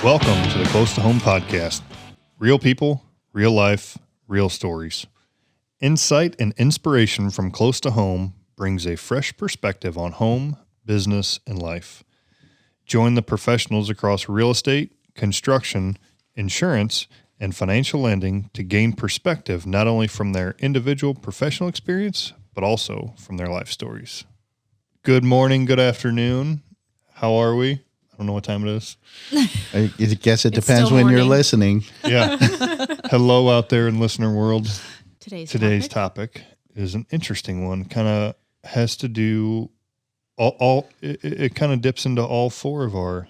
Welcome to the Close to Home podcast. Real people, real life, real stories. Insight and inspiration from close to home brings a fresh perspective on home, business, and life. Join the professionals across real estate, construction, insurance, and financial lending to gain perspective not only from their individual professional experience, but also from their life stories. Good morning, good afternoon. How are we? I don't know what time it is. I guess it depends when you're listening. Yeah. Hello out there in listener world. Today's topic is an interesting one. Kind of has to do it kind of dips into all four of our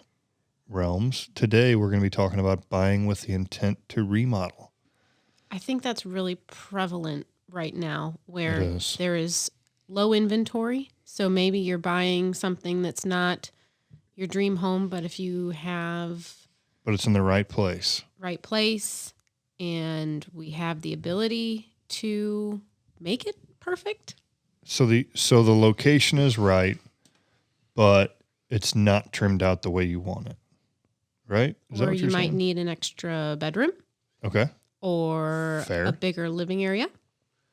realms. Today we're going to be talking about buying with the intent to remodel. I think that's really prevalent right now where there is low inventory. So maybe you're buying something that's not your dream home, but if you have... But it's in the right place. Right place, and we have the ability to make it perfect. So the location is right, but it's not trimmed out the way you want it, right? Is or you might need an extra bedroom. Okay. Or Fair. A bigger living area.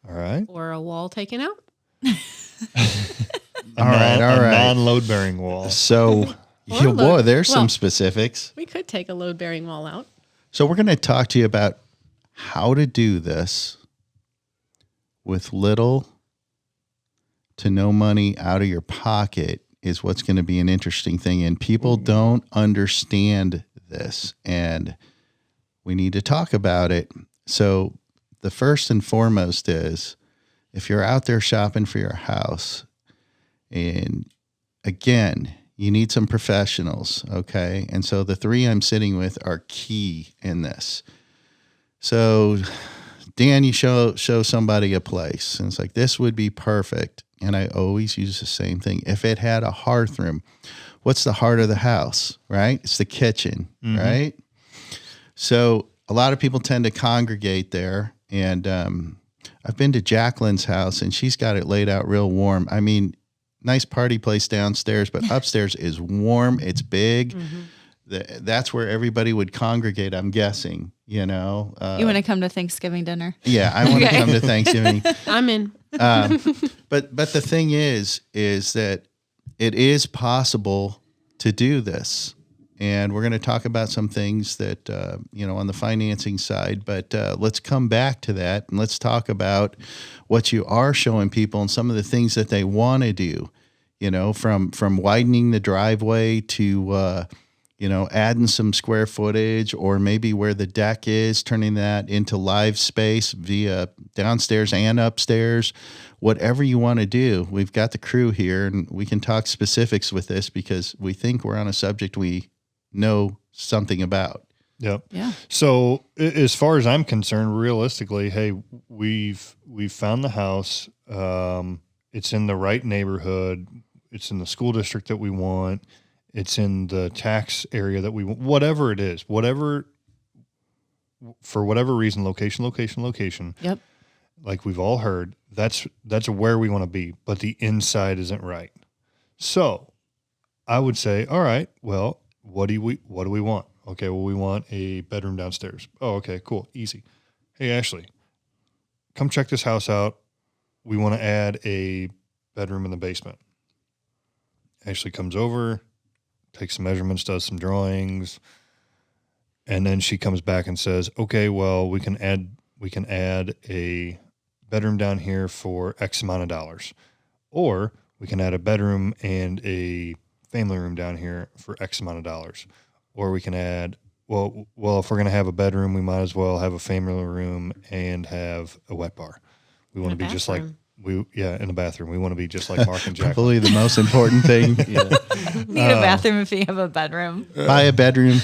All right. Or a wall taken out. All right. Non-load-bearing wall. So... there's some specifics. We could take a load-bearing wall out. So we're going to talk to you about how to do this with little to no money out of your pocket is what's going to be an interesting thing. And people don't understand this, and we need to talk about it. So the first and foremost is if you're out there shopping for your house, and again, you need some professionals, okay? And so the three I'm sitting with are key in this. So, Dan, you show somebody a place, and it's like, this would be perfect. And I always use the same thing. If it had a hearth room, what's the heart of the house, right? It's the kitchen, right? So a lot of people tend to congregate there. And I've been to Jaclyn's house, and she's got it laid out real warm. I mean, nice party place downstairs, but upstairs is warm. It's big. That's where everybody would congregate, I'm guessing, you know. You want to come to Thanksgiving dinner? Yeah, I want to come to Thanksgiving. I'm in. But the thing is that it is possible to do this. And we're going to talk about some things that, on the financing side, but let's come back to that and let's talk about what you are showing people and some of the things that they want to do, from widening the driveway to, adding some square footage, or maybe where the deck is, turning that into live space via downstairs and upstairs, whatever you want to do. We've got the crew here, and we can talk specifics with this because we think we're on a subject we know something about. Yep. Yeah. So as far as I'm concerned, realistically, hey, we've found the house. It's in the right neighborhood. It's in the school district that we want. It's in the tax area that we want. Whatever it is, for whatever reason, location. Yep. Like we've all heard, that's where we want to be, but the inside isn't right. So I would say, all right, well, what do we want? Okay, well, we want a bedroom downstairs. Oh, okay, cool, easy. Hey, Ashley, come check this house out. We want to add a bedroom in the basement. Ashley comes over, takes some measurements, does some drawings, and then she comes back and says, okay, well, we can add a bedroom down here for X amount of dollars. Or we can add a bedroom and a family room down here for X amount of dollars. Or we can add, well, if we're going to have a bedroom, we might as well have a family room and have a wet bar. We want to be just like, in the bathroom. We want to be just like Mark and Jaclyn. Probably the most important thing. Need a bathroom if you have a bedroom. Buy a bedroom,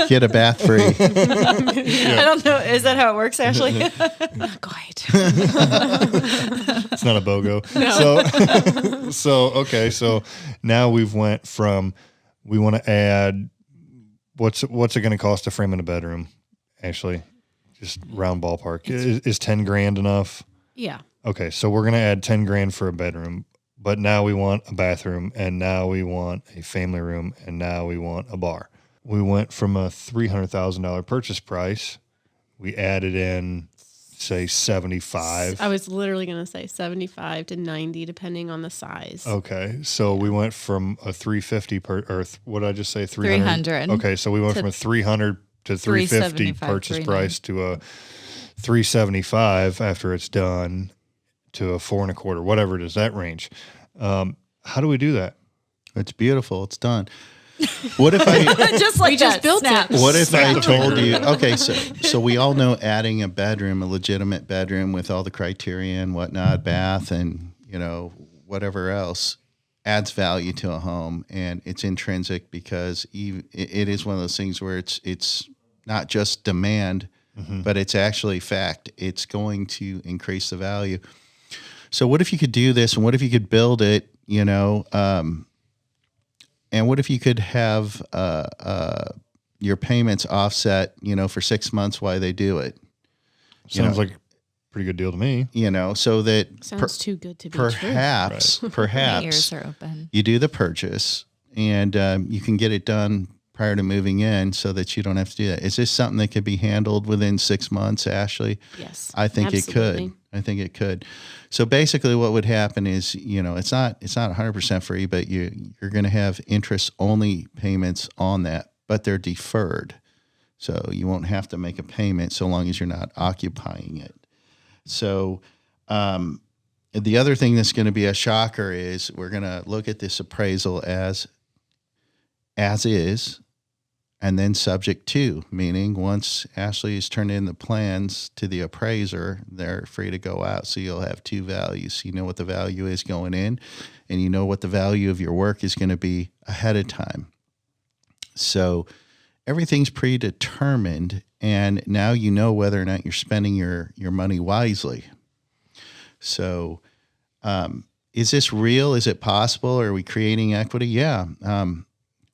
get a bath free. I don't know. Is that how it works, Ashley? Not quite. It's not a BOGO. No. So now we've went from, we want to add, what's it going to cost to frame in a bedroom, Ashley? Just round ballpark. Is 10 grand enough? Yeah. Okay, so we're going to add 10 grand for a bedroom, but now we want a bathroom, and now we want a family room, and now we want a bar. we went from a $300,000 purchase price. We added in, say, 75. I was literally going to say 75 to 90, depending on the size. Okay, so we went from a 350 what did I just say? 300. Okay, so we went from a 300 to 350 purchase price to a 375 after it's done to a 4.25, whatever it is, that range. How do we do that? It's beautiful. It's done. What if I just built it? What if I told you? Okay, so we all know adding a bedroom, a legitimate bedroom with all the criteria and whatnot, bath and whatever else, adds value to a home, and it's intrinsic because it is one of those things where it's not just demand, but it's actually fact. It's going to increase the value. So what if you could do this, and what if you could build it? And what if you could have your payments offset, for 6 months while they do it? Sounds like a pretty good deal to me. So that sounds too good to be perhaps, true. Perhaps ears are open. You do the purchase and you can get it done prior to moving in so that you don't have to do that. Is this something that could be handled within 6 months, Ashley? Yes. I think absolutely. it could. I think it could. So basically what would happen is, it's not 100% free, but you're going to have interest only payments on that, but they're deferred. So you won't have to make a payment so long as you're not occupying it. So the other thing that's going to be a shocker is we're going to look at this appraisal as is, and then subject to, meaning once Ashley has turned in the plans to the appraiser, they're free to go out. So you'll have two values. You know what the value is going in, and you know what the value of your work is going to be ahead of time. So everything's predetermined, and now you know whether or not you're spending your money wisely. So is this real? Is it possible? Are we creating equity? Yeah.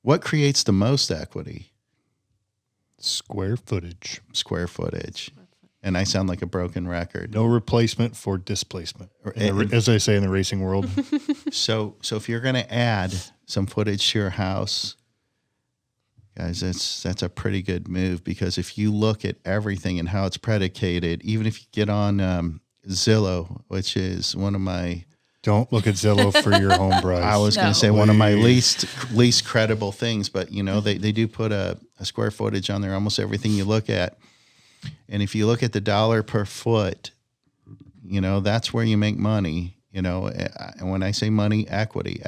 What creates the most equity? Square footage. And I sound like a broken record. No replacement for displacement, as they say in the racing world. So if you're going to add some footage to your house, guys, that's a pretty good move, because if you look at everything and how it's predicated, even if you get on Zillow, which is one of my... Don't look at Zillow for your home price. I was going to say one of my least credible things, but they do put a square footage on there, almost everything you look at. And if you look at the dollar per foot, that's where you make money. And when I say money, equity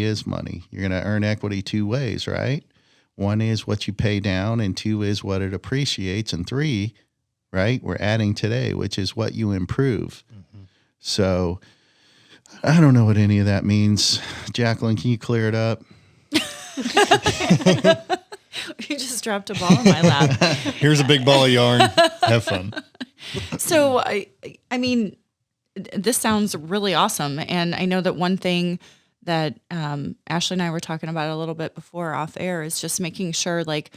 is money. You're going to earn equity two ways, right? One is what you pay down, and two is what it appreciates, and three, right, we're adding today, which is what you improve. Mm-hmm. So I don't know what any of that means. Jaclyn, can you clear it up? You just dropped a ball in my lap. Here's a big ball of yarn. Have fun. So, I mean, this sounds really awesome. And I know that one thing that Ashley and I were talking about a little bit before off air is just making sure, like,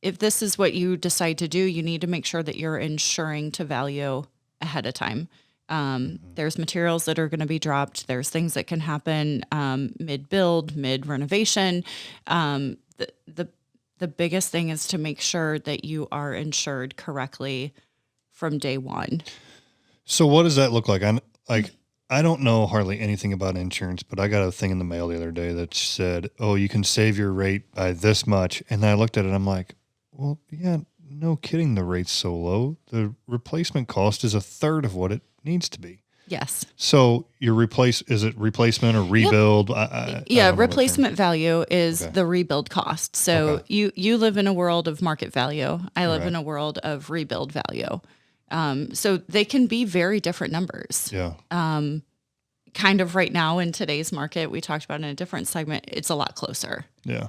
if this is what you decide to do, you need to make sure that you're insuring to value ahead of time. There's materials that are going to be dropped. There's things that can happen mid-build, mid-renovation. The biggest thing is to make sure that you are insured correctly from day one. So what does that look like? I don't know hardly anything about insurance, but I got a thing in the mail the other day that said, "Oh, you can save your rate by this much." And I looked at it and I'm like, well, yeah, no kidding. The rate's so low. The replacement cost is a third of what it needs to be. Yes. So is it replacement or rebuild? Yep. Replacement value is the rebuild cost. So you live in a world of market value. I live in a world of rebuild value. So they can be very different numbers. Yeah. Kind of right now in today's market, we talked about in a different segment, it's a lot closer. Yeah.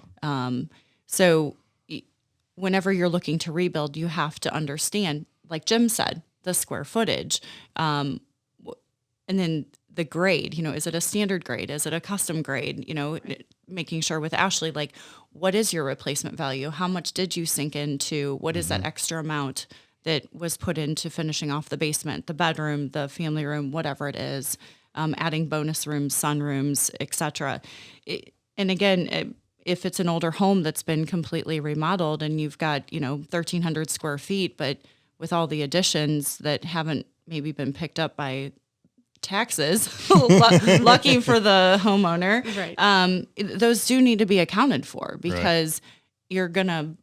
So whenever you're looking to rebuild, you have to understand, like Jim said, the square footage, and then the grade, is it a standard grade? Is it a custom grade? Making sure with Ashley, like, what is your replacement value? How much did you sink into? What is that extra amount that was put into finishing off the basement, the bedroom, the family room, whatever it is, adding bonus rooms, sunrooms, etc. And again, if it's an older home that's been completely remodeled and you've got, 1,300 square feet, but with all the additions that haven't maybe been picked up by taxes, lucky for the homeowner, Right. Those do need to be accounted for, because the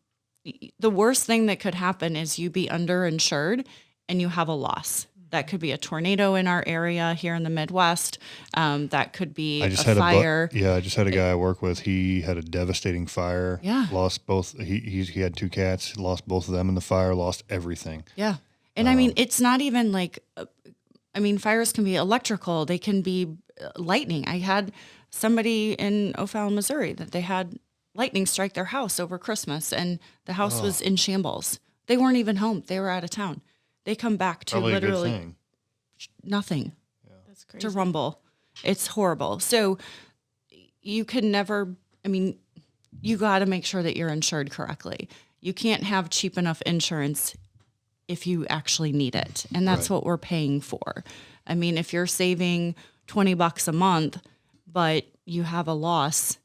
worst thing that could happen is you be underinsured and you have a loss. That could be a tornado in our area here in the Midwest. That could be a fire. I just had a guy I work with. He had a devastating fire. Yeah. Lost both. He had 2 cats. Lost both of them in the fire. Lost everything. Yeah. And I mean, it's not even like, fires can be electrical. They can be lightning. I had somebody in O'Fallon, Missouri, that they had lightning strike their house over Christmas, and the house was in shambles. They weren't even home. They were out of town. They come back to Probably literally a good thing. nothing. Yeah. That's crazy. To rumble. It's horrible. So you can never, you got to make sure that you're insured correctly. You can't have cheap enough insurance if you actually need it. And that's Right. what we're paying for. If you're saving $20 a month, but you have a loss,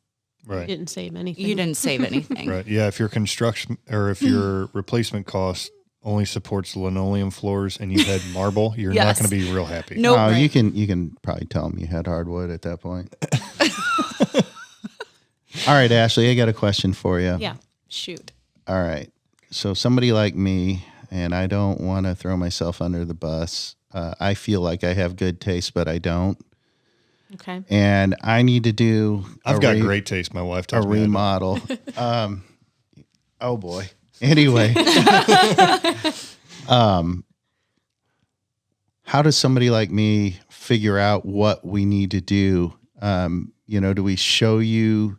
You Right. didn't save anything. you didn't save anything. Right. Yeah. If your construction or if your replacement cost only supports linoleum floors and you've had marble, you're not Yes. going to be real happy. No. Oh, right. you can probably tell them you had hardwood at that point. All right, Ashley, I got a question for you. Yeah. Shoot. All right. So somebody like me, and I don't want to throw myself under the bus. I feel like I have good taste, but I don't. Okay. And I need to do I've got great taste. My wife a tells me. I do. remodel. Oh boy. Anyway, how does somebody like me figure out what we need to do? Do we show you,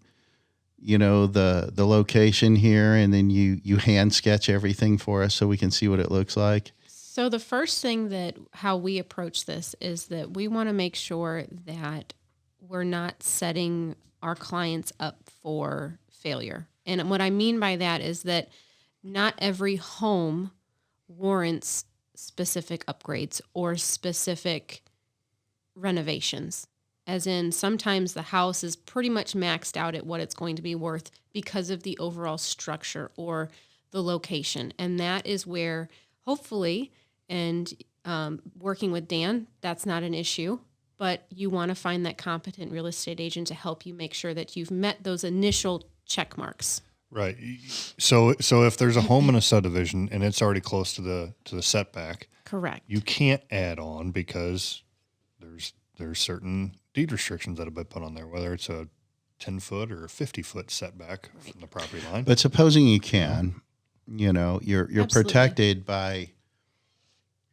the location here, and then you hand sketch everything for us so we can see what it looks like? So the first thing how we approach this is that we want to make sure that we're not setting our clients up for failure. And what I mean by that is that not every home warrants specific upgrades or specific renovations. As in, sometimes the house is pretty much maxed out at what it's going to be worth because of the overall structure or the location. And that is where, hopefully, and working with Dan, that's not an issue. But you want to find that competent real estate agent to help you make sure that you've met those initial check marks. Right. So if there's a home in a subdivision and it's already close to the setback, Correct. you can't add on because there's certain deed restrictions that have been put on there, whether it's a 10-foot or a 50-foot setback from the property line. But supposing you can, you're Absolutely. protected by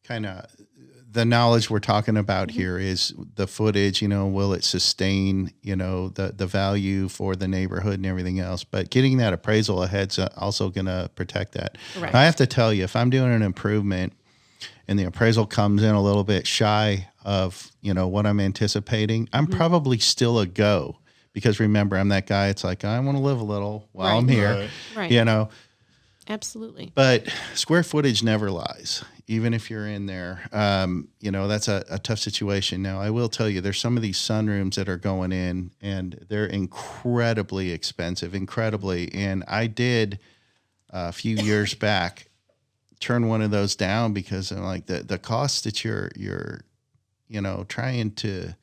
kind of the knowledge we're talking about here is the footage, will it sustain, the value for the neighborhood and everything else. But getting that appraisal ahead's also going to protect that. Correct. I have to tell you, if I'm doing an improvement and the appraisal comes in a little bit shy of, what I'm anticipating, I'm probably still a go. Because remember, I'm that guy. It's like, I want to live a little while I'm here, Right. Absolutely. But square footage never lies, even if you're in there. That's a tough situation. Now, I will tell you, there's some of these sunrooms that are going in, and they're incredibly expensive, And I did a few years back turn one of those down because I'm like the cost that you're trying to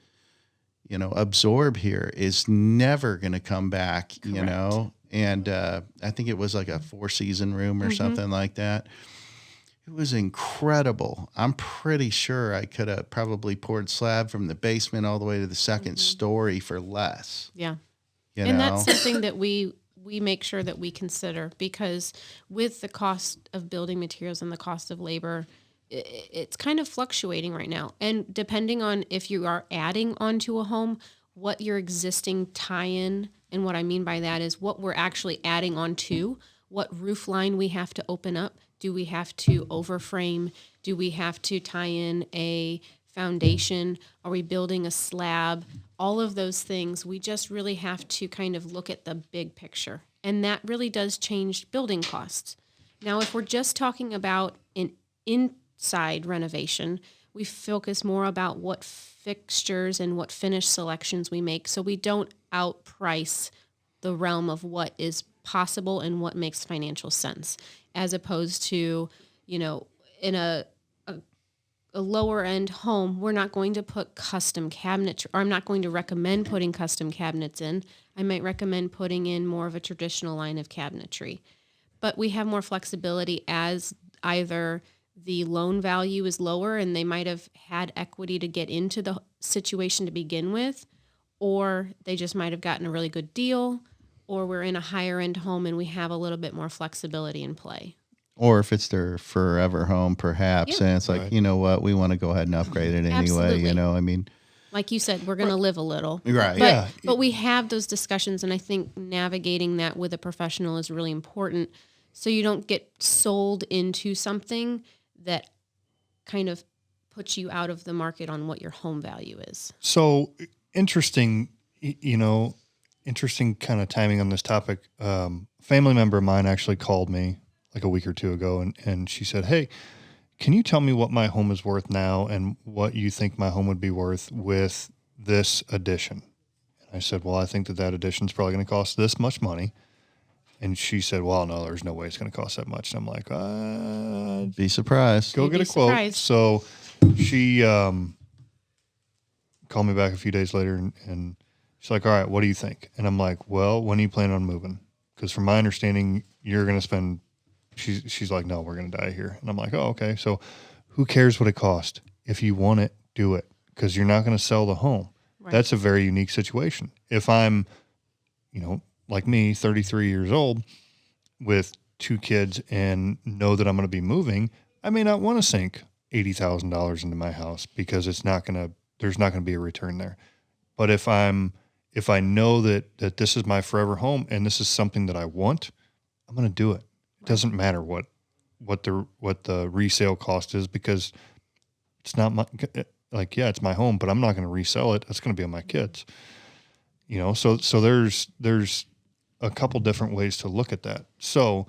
absorb here is never going to come back. Correct. And I think it was like a 4-season room or something like that. It was incredible. I'm pretty sure I could have probably poured slab from the basement all the way to the second story for less. Yeah. You And know? that's something that we make sure that we consider, because with the cost of building materials and the cost of labor, it's kind of fluctuating right now. And depending on if you are adding onto a home, what your existing tie-in, and what I mean by that is what we're actually adding on to, what roof line we have to open up. Do we have to overframe? Do we have to tie in a foundation? Are we building a slab? All of those things, we just really have to kind of look at the big picture. And that really does change building costs. Now, if we're just talking about an inside renovation, we focus more about what fixtures and what finish selections we make, so we don't outprice the realm of what is possible and what makes financial sense, as opposed to, in a lower end home, we're not going to put custom cabinets, or I'm not going to recommend putting custom cabinets in. I might recommend putting in more of a traditional line of cabinetry. But we have more flexibility as either the loan value is lower and they might have had equity to get into the situation to begin with, or they just might have gotten a really good deal, or we're in a higher end home and we have a little bit more flexibility in play. Or if it's their forever home, perhaps, and it's like, Right. you know what, we want to go ahead and upgrade it anyway. Absolutely. I mean, Like you said, we're going to live a little. right. But, Yeah. but we have those discussions, and I think navigating that with a professional is really important, so you don't get sold into something that kind of puts you out of the market on what your home value is. So interesting, interesting kind of timing on this topic. Family member of mine actually called me like a week or two ago, and she said, "Hey, can you tell me what my home is worth now and what you think my home would be worth with this addition?" And I said, "Well, I think that addition is probably going to cost this much money." And she said, "Well, no, there's no way it's going to cost that much." And I'm like, Be surprised. go You'd get be a quote. surprised. So she called me back a few days later and she's like, "All right, what do you think?" And I'm like, "Well, when are you planning on moving? Because from my understanding, you're going to spend," she's like, "No, we're going to die here." And I'm like, "Oh, okay. So who cares what it costs? If you want it, do it, because you're not going to sell the home." Right. That's a very unique situation. If I'm, like me, 33 years old with 2 kids and know that I'm going to be moving, I may not want to sink $80,000 into my house because there's not going to be a return there. But if I know that this is my forever home and this is something that I want, I'm going to do it. It doesn't matter what the resale cost is, because it's not my, like, yeah, it's my home, but I'm not going to resell it. That's going to be on my kids. So there's a couple different ways to look at that. So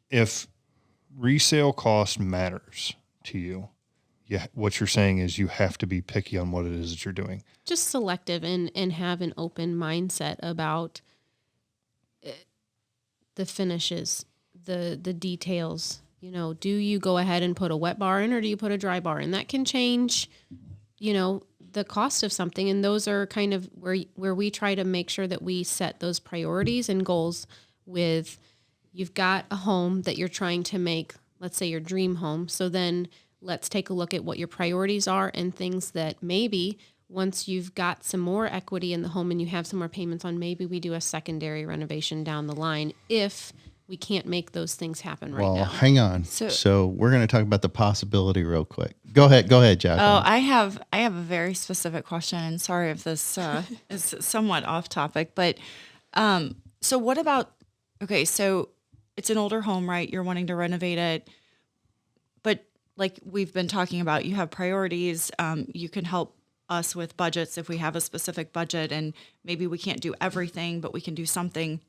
if resale cost matters to you, what you're saying is you have to be picky on what it is that you're doing. Just selective and have an open mindset about the finishes, the details. Do you go ahead and put a wet bar in, or do you put a dry bar in? That can change, the cost of something. And those are kind of where we try to make sure that we set those priorities and goals with, you've got a home that you're trying to make, let's say your dream home. So then let's take a look at what your priorities are and things that maybe once you've got some more equity in the home and you have some more payments on, maybe we do a secondary renovation down the line if we can't make those things happen right Well, now. hang on. So we're going to talk about the possibility real quick. Go ahead, Jaclyn. Oh, I have a very specific question, and sorry if this is somewhat off topic, but so what about, okay, so it's an older home, right? You're wanting to renovate it, but like we've been talking about, you have priorities. You can help us with budgets if we have a specific budget, and maybe we can't do everything, but we can do something.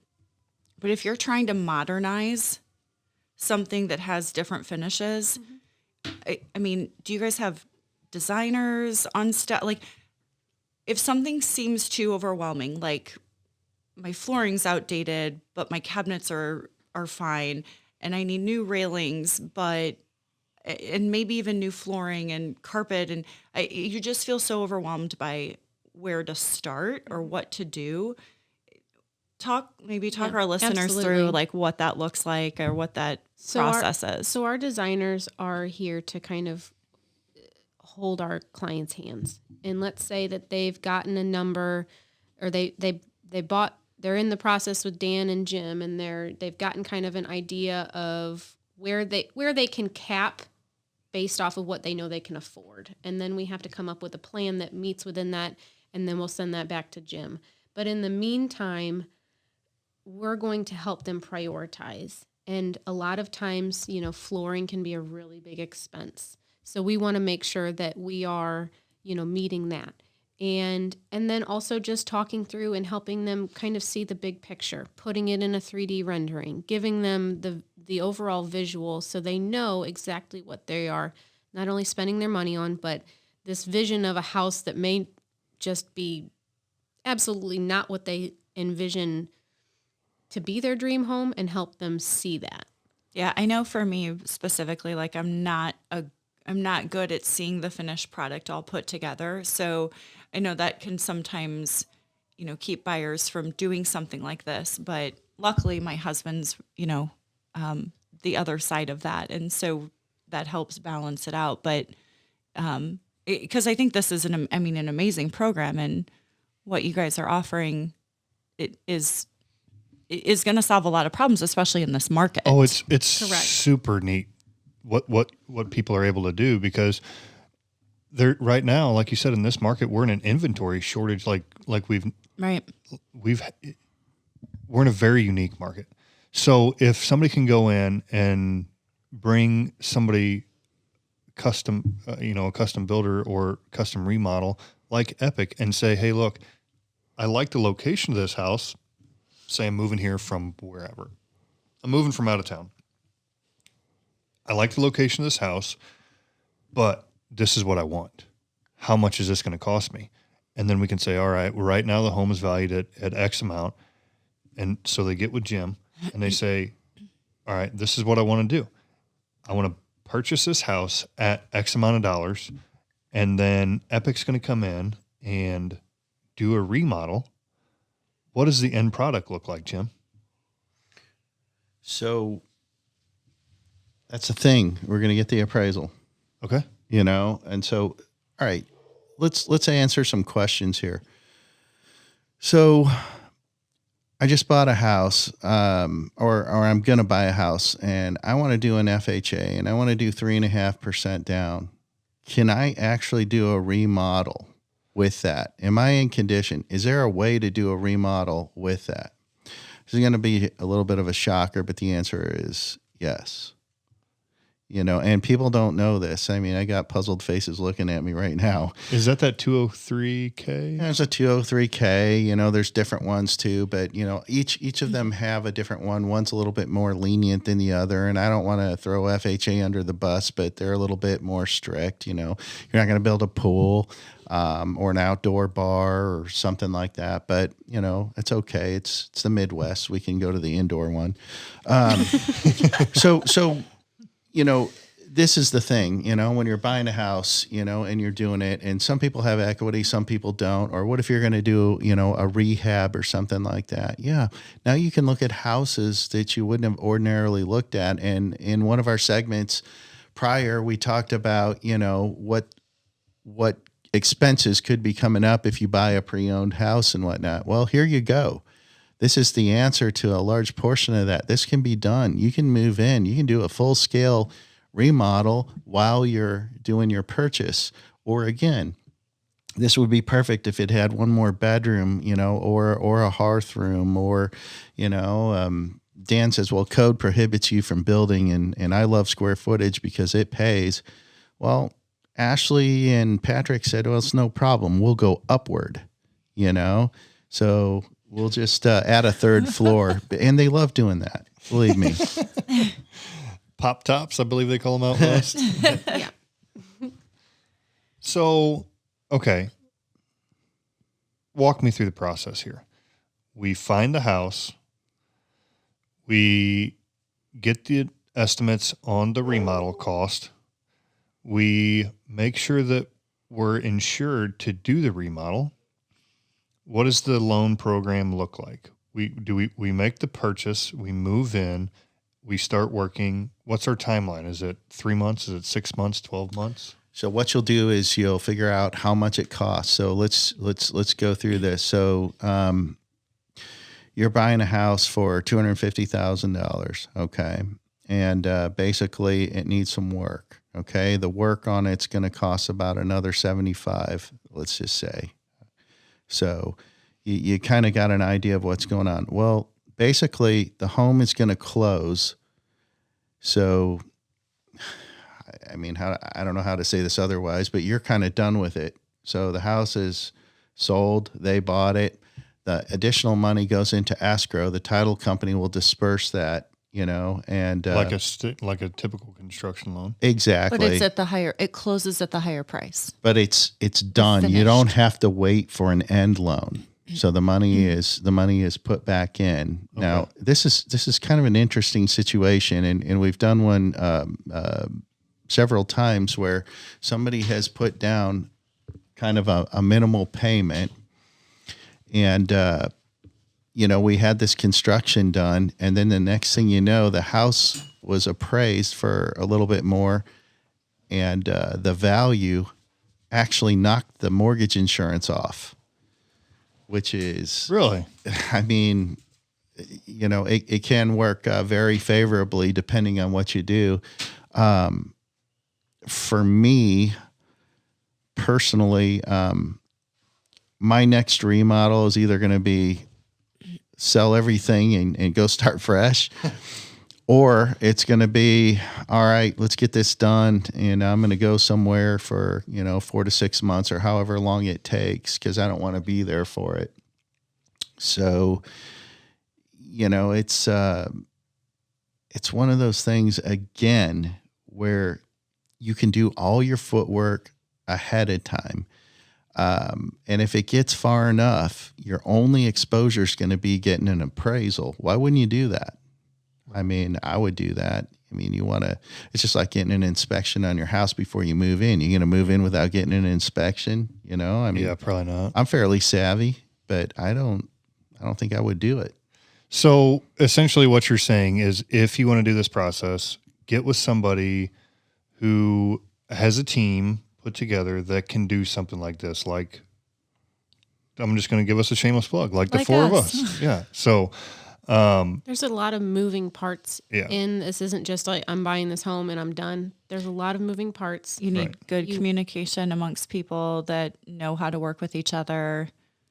But if you're trying to modernize something that has different finishes, I mean, do you guys have designers on staff? Like, if something seems too overwhelming, like my flooring's outdated, but my cabinets are fine, and I need new railings, and maybe even new flooring and carpet, and you just feel so overwhelmed by where to start or what to do. Talk our listeners absolutely. through like what that looks like or what that process is. So our designers are here to kind of hold our clients' hands. And let's say that they've gotten a number, or they're in the process with Dan and Jim, and they've gotten kind of an idea of where they can cap based off of what they know they can afford. And then we have to come up with a plan that meets within that, and then we'll send that back to Jim. But in the meantime, we're going to help them prioritize. And a lot of times, flooring can be a really big expense. So we want to make sure that we are, meeting that. And then also just talking through and helping them kind of see the big picture, putting it in a 3D rendering, giving them the overall visual so they know exactly what they are not only spending their money on, but this vision of a house that may just be absolutely not what they envision to be their dream home and help them see that. Yeah, I know for me specifically, like I'm not good at seeing the finished product all put together. So I know that can sometimes, keep buyers from doing something like this. But luckily my husband's, the other side of that. And so that helps balance it out. But because I think this is an amazing program, and what you guys are offering, it is going to solve a lot of problems, especially in this market. Oh, it's Correct. super neat what people are able to do, because they're right now, like you said, in this market, we're in an inventory shortage. Like Right. we're in a very unique market. So if somebody can go in and bring somebody custom, a custom builder or custom remodel like Epic and say, hey, look, I like the location of this house. Say I'm moving here from wherever. I'm moving from out of town. I like the location of this house, but this is what I want. How much is this going to cost me? And then we can say, all right, well, right now the home is valued at X amount. And so they get with Jim and they say, all right, this is what I want to do. I want to purchase this house at X amount of dollars. And then Epic's going to come in and do a remodel. What does the end product look like, Jim? So that's the thing. We're going to get the appraisal, Okay. and so, all right, let's answer some questions here. So I just bought a house, or I'm going to buy a house, and I want to do an FHA, and I want to do 3.5% down. Can I actually do a remodel with that? Am I in condition? Is there a way to do a remodel with that? This is going to be a little bit of a shocker, but the answer is yes. And people don't know this. I mean, I got puzzled faces looking at me right now. Is that 203K? There's a 203K, there's different ones too, but each of them have a different one. One's a little bit more lenient than the other. And I don't want to throw FHA under the bus, but they're a little bit more strict. You're not going to build a pool, or an outdoor bar or something like that. But, it's okay. It's the Midwest. We can go to the indoor one. So this is the thing, when you're buying a house, and you're doing it, and some people have equity, some people don't. Or what if you're going to do, a rehab or something like that? Yeah. Now you can look at houses that you wouldn't have ordinarily looked at. And in one of our segments prior, we talked about, what expenses could be coming up if you buy a pre-owned house and whatnot. Well, here you go. This is the answer to a large portion of that. This can be done. You can move in. You can do a full-scale remodel while you're doing your purchase. Or again, this would be perfect if it had one more bedroom, or a hearth room, or, Dan says, well, code prohibits you from building, and I love square footage because it pays. Well, Ashley and Patrick said, well, it's no problem. We'll go upward, So we'll just add a third floor. And they love doing that. Believe me. Pop tops, I believe they call them out west. Yeah. So, okay. Walk me through the process here. We find the house. We get the estimates on the remodel cost. We make sure that we're insured to do the remodel. What does the loan program look like? We make the purchase, we move in, we start working. What's our timeline? Is it 3 months? Is it 6 months, 12 months? So what you'll do is you'll figure out how much it costs. So let's go through this. So you're buying a house for $250,000, okay? And basically it needs some work, okay? The work on it's going to cost about another $75,000, let's just say. So you kind of got an idea of what's going on. Well, basically the home is going to close. So, I mean, I don't know how to say this otherwise, but you're kind of done with it. So the house is sold. They bought it. The additional money goes into escrow. The title company will disperse that, and like a typical construction loan. Exactly. But it closes at the higher price. But it's done. You don't have to wait for an end loan. So the money is put back in. Okay. Now this is kind of an interesting situation, and we've done one several times where somebody has put down kind of a minimal payment, and we had this construction done, and then the next thing you know, the house was appraised for a little bit more, and the value actually knocked the mortgage insurance off, which is really, I mean, it can work very favorably depending on what you do. For me personally, my next remodel is either going to be sell everything and go start fresh, or it's going to be, all right, let's get this done, and I'm going to go somewhere for 4 to 6 months or however long it takes, because I don't want to be there for it. So, it's one of those things again where you can do all your footwork ahead of time. And if it gets far enough, your only exposure is going to be getting an appraisal. Why wouldn't you do that? I mean, I would do that. I mean, it's just like getting an inspection on your house before you move in. You're going to move in without getting an inspection, I mean, yeah, probably not. I'm fairly savvy, but I don't think I would do it. So essentially what you're saying is, if you want to do this process, get with somebody who has a team put together that can do something like this. Like, I'm just going to give us a shameless plug, like the four of us. Yeah. So there's a lot of moving parts in this. Isn't just like I'm buying this home and I'm done. There's a lot of moving parts. You need good communication amongst people that know how to work with each other.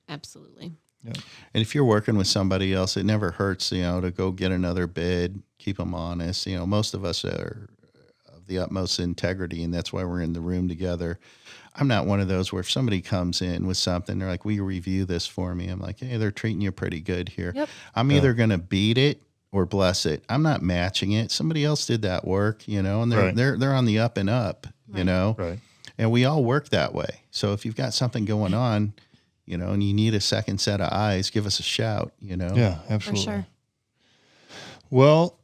Absolutely. Yeah. And if you're working with somebody else, it never hurts, to go get another bid, keep them honest. Most of us are of the utmost integrity, and that's why we're in the room together. I'm not one of those where if somebody comes in with something, they're like, will you review this for me? I'm like, hey, they're treating you pretty good here. Yep. I'm either going to beat it or bless it. I'm not matching it. Somebody else did that work, and they're on the up and up, Right. And we all work that way. So if you've got something going on, and you need a second set of eyes, give us a shout, Yeah, absolutely. For sure. Well,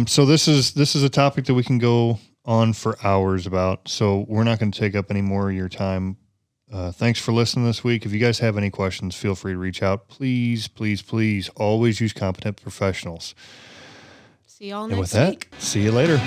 so this is a topic that we can go on for hours about, so we're not going to take up any more of your time. Thanks for listening this week. If you guys have any questions, feel free to reach out. Please, please, please always use competent professionals. See y'all next week. And with that, see you later.